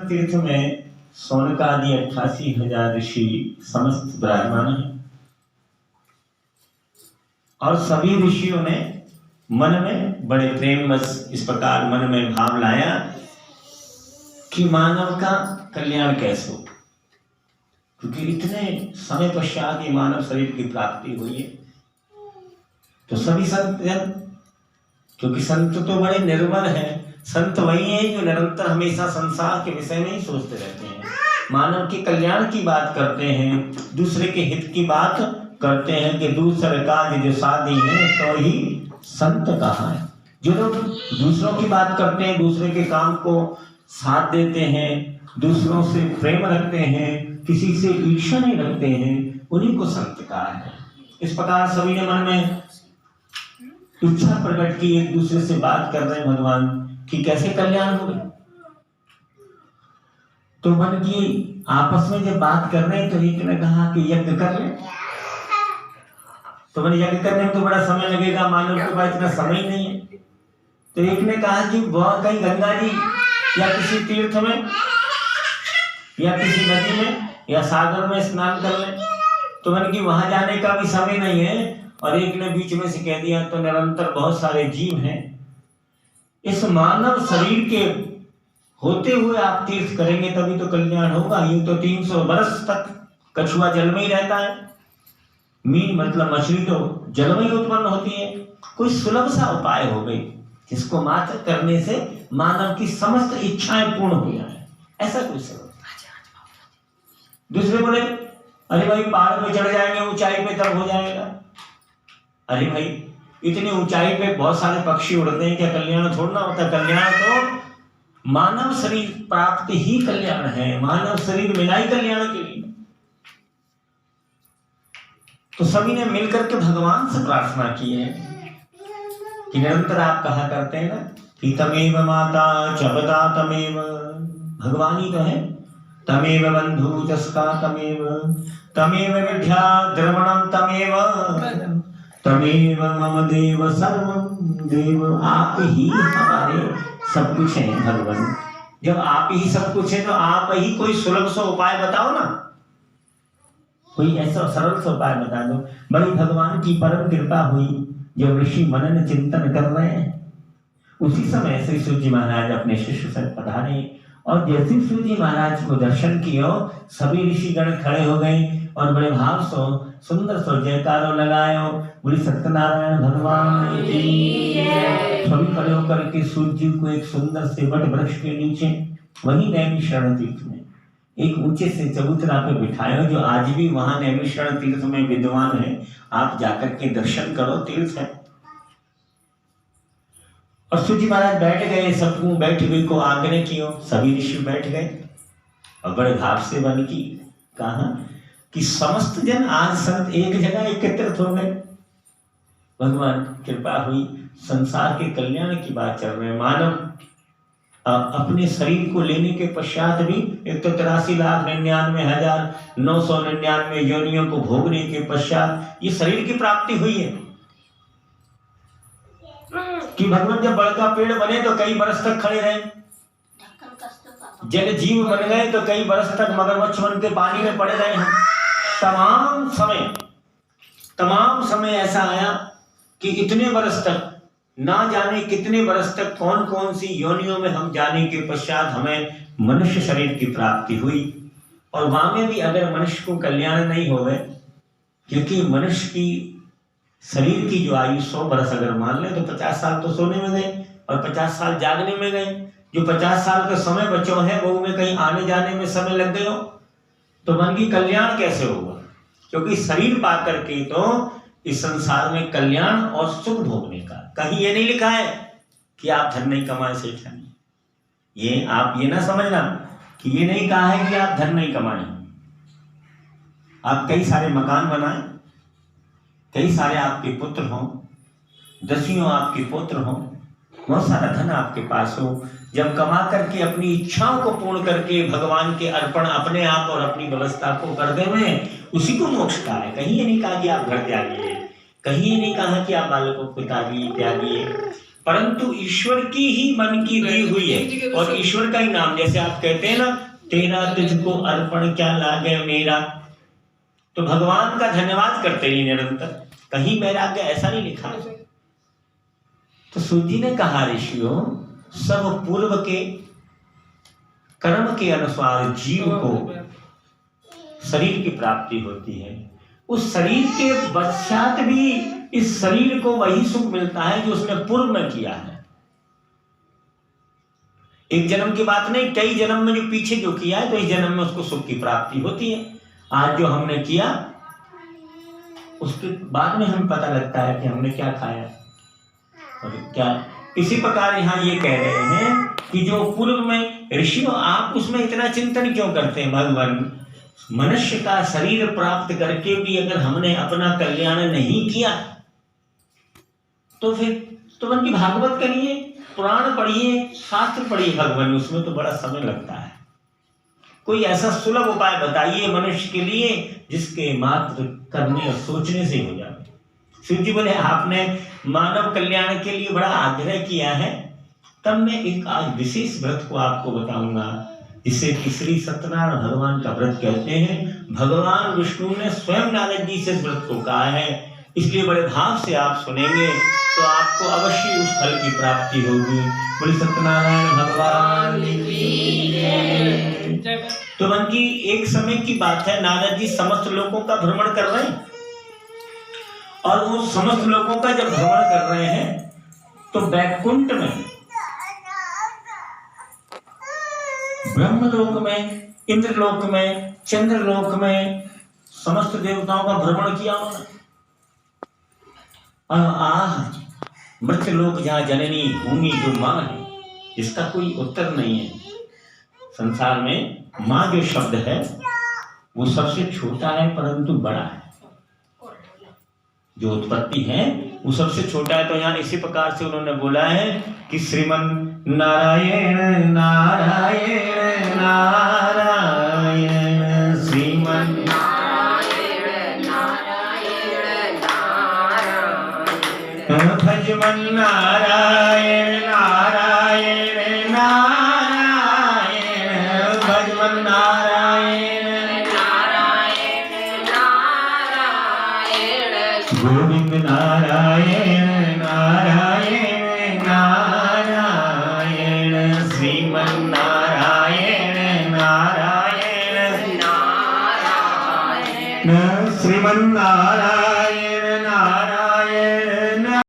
तीर्थ में सोनकादि 88,000 ऋषि समस्त विराजमान हैं और सभी ऋषियों ने मन में बड़े प्रेम बस इस प्रकार मन में भाव लाया कि मानव का कल्याण कैसे हो, क्योंकि इतने समय पश्चात ये मानव शरीर की प्राप्ति हुई है। तो सभी संत जन, क्योंकि संत तो बड़े निर्मल हैं, संत वही हैं जो निरंतर हमेशा संसार के विषय में ही सोचते रहते हैं, मानव के कल्याण की बात करते हैं, दूसरे के हित की बात करते हैं कि दूसरे का जो साधी है तो ही संत कहा है। जो लोग दूसरों की बात करते हैं, दूसरे के काम को साथ देते हैं, दूसरों से प्रेम रखते हैं, किसी से ईर्ष्या नहीं रखते हैं, उन्हीं को संत कहा है। इस प्रकार सभी ने मन में इच्छा प्रकट की, एक दूसरे से बात कर रहे हैं भगवान कि कैसे कल्याण हो। तो मन की आपस में जब बात कर रहे हैं तो एक ने कहा कि यज्ञ कर ले। तो मैंने यज्ञ करने में तो बड़ा समय लगेगा, मानव के पास इतना समय ही नहीं है। तो एक ने कहा कि वह कहीं गंगा जी या किसी तीर्थ में या किसी नदी में या सागर में स्नान कर ले। तो मैंने कि वहां जाने का भी समय नहीं है। और एक ने बीच में से कह दिया तो निरंतर बहुत सारे जीव हैं, इस मानव शरीर के होते हुए आप तीर्थ करेंगे तभी तो कल्याण होगा। यूं तो 300 वर्ष तक कछुआ जल में ही रहता है, मीन मतलब मछली तो जल में ही उत्पन्न होती है। कोई सुलभ सा उपाय हो गई जिसको मात्र करने से मानव की समस्त इच्छाएं पूर्ण हो जाए, ऐसा कोई सबब। दूसरे बोले अरे भाई पहाड़ पे चढ़ जाएंगे, ऊंचाई पे तब हो जाएगा। अरे भाई इतनी ऊंचाई पे बहुत सारे पक्षी उड़ते हैं, क्या कल्याण थोड़ा ना होता? कल्याण तो मानव शरीर प्राप्त ही कल्याण है, मानव शरीर मिला ही कल्याण के लिए। तो सभी ने मिलकर के भगवान से प्रार्थना की है कि निरंतर आप कहा करते हैं ना कि तमेव माता च पिता तमेव, भगवान ही तो है। तमेव बंधु चस्का तमेव, तमेव विद्या द्रवणम तमेव, तमेव मम देव सर्वम देव। आप ही हमारे सब कुछ है भगवान। जब आप ही सब कुछ है तो आप ही कोई सुलभ सा उपाय बताओ ना, कोई ऐसा सरल सा उपाय बता दो। बड़ी भगवान की परम कृपा हुई, जब ऋषि मनन चिंतन कर रहे हैं उसी समय श्री सूत जी महाराज अपने शिष्य से पधारे और जैसे सूत जी महाराज को दर्शन किया सभी ऋषिगण खड़े हो गए और बड़े भाव सो सुंदर सो जयकारो लगायो, बोली सत्यनारायण भगवान की। सभी खड़े होकर के सूत जी को एक सुंदर से वट वृक्ष के नीचे वही नैमिषारण्य तीर्थ में एक ऊंचे से चबूतरा पे बिठाया, जो आज भी वहां नैमिषारण्य तीर्थ में विद्वान है। आप जाकर के दर्शन करो, तीर्थ है। और सूत जी महाराज बैठ गए, सबको बैठ गई को आग्रह किया, सभी ऋषि बैठ गए और बड़े भाव से बन की कहा कि समस्त जन आज संत एक जगह एकत्रित हो गए। भगवान कृपा हुई, संसार के कल्याण की बात चल रहे हैं। मानव अपने शरीर को लेने के पश्चात भी 183,99,999 योनियों को भोगने के पश्चात ये शरीर की प्राप्ति हुई है कि भगवान जब बड़का पेड़ बने तो कई बरस तक खड़े रहे, जल जीव बन गए तो कई बरस तक मगरमच्छ बन के पानी में पड़े रहे हैं। तमाम समय ऐसा आया कि इतने बरस तक ना जाने कितने बरस तक कौन कौन सी योनियों में हम जाने के पश्चात हमें मनुष्य शरीर की प्राप्ति हुई। और वहां में भी अगर मनुष्य को कल्याण नहीं हो गए, क्योंकि मनुष्य की शरीर की जो आयु 100 बरस अगर मान ले तो 50 साल तो सोने में गए और 50 साल जागने में गए। जो 50 साल का समय बचो है वो में कहीं आने जाने में समय लग गए हो तो मन की कल्याण कैसे होगा? क्योंकि शरीर पा करके तो इस संसार में कल्याण और सुख भोगने का कहीं ये नहीं लिखा है कि आप धन नहीं कमाए सेठानी। ये आप ये ना समझना कि ये नहीं कहा है कि आप धन नहीं कमाए। आप कई सारे मकान बनाए, कई सारे आपके पुत्र हों, दसियों आपके पुत्र हों, बहुत सारा धन आपके पास हो, जब कमा करके अपनी इच्छाओं को पूर्ण करके भगवान के अर्पण अपने आप और अपनी व्यवस्था को कर देवे, उसी को मोक्ष कहा है। कहीं ये नहीं कहा कि आप घर त्यागिए, कहीं ये नहीं कहा कि आप बालकों को त्यागिए। परंतु ईश्वर की ही मन की दी हुई है और ईश्वर का ही नाम, जैसे आप कहते हैं ना, तेरा तुझको अर्पण क्या लागे मेरा, तो भगवान का धन्यवाद करते ही निरंतर, कहीं वैराग्य ऐसा नहीं लिखा। तो सूत जी ने कहा, ऋषियों, सब पूर्व के कर्म के अनुसार जीव को शरीर की प्राप्ति होती है। उस शरीर के पश्चात भी इस शरीर को वही सुख मिलता है जो उसने पूर्व में किया है। एक जन्म की बात नहीं, कई जन्म में जो पीछे जो किया है, तो इस जन्म में उसको सुख की प्राप्ति होती है। आज जो हमने किया उसके बाद में हमें पता लगता है कि हमने क्या खाया और क्या। इसी प्रकार यहाँ ये कह रहे हैं कि जो पूर्व में, ऋषियों आप उसमें इतना चिंतन क्यों करते हैं? भगवान, मनुष्य का शरीर प्राप्त करके भी अगर हमने अपना कल्याण नहीं किया तो फिर तुरंत की भागवत करिए, पुराण पढ़िए, शास्त्र पढ़िए भगवान, उसमें तो बड़ा समय लगता है। कोई ऐसा सुलभ उपाय बताइए मनुष्य के लिए जिसके मात्र करने और सोचने से हो जाए। शिव जी बोले, आपने मानव कल्याण के लिए बड़ा आग्रह किया है, तब मैं एक आज विशेष व्रत को आपको बताऊंगा, जिसे कि श्री सत्यनारायण भगवान का व्रत कहते हैं। भगवान विष्णु ने स्वयं नारद जी से इस व्रत को कहा है, इसलिए बड़े भाव से आप सुनेंगे तो आपको अवश्य उस फल की प्राप्ति होगी। बोले सत्यनारायण भगवान की जय। तो उनकी एक समय की बात है, नारद जी समस्त लोगों का भ्रमण कर रहे हैं, और वो समस्त लोगों का जब भ्रमण कर रहे हैं तो बैकुंठ में, ब्रह्मलोक में, इंद्रलोक में, चंद्रलोक में समस्त देवताओं का भ्रमण किया उन्होंने। आह, मृत्यलोक जहाँ जननी भूमि जो माँ है, जिसका कोई उत्तर नहीं है संसार में। माँ जो शब्द है वो सबसे छोटा है परंतु बड़ा है, जो उत्पत्ति है वो सबसे छोटा है। तो यहाँ इसी प्रकार से उन्होंने बोला है कि श्रीमन नारायण नारायण नारायण, श्रीमन नारायण नारायण नारायण, भजमन नारायण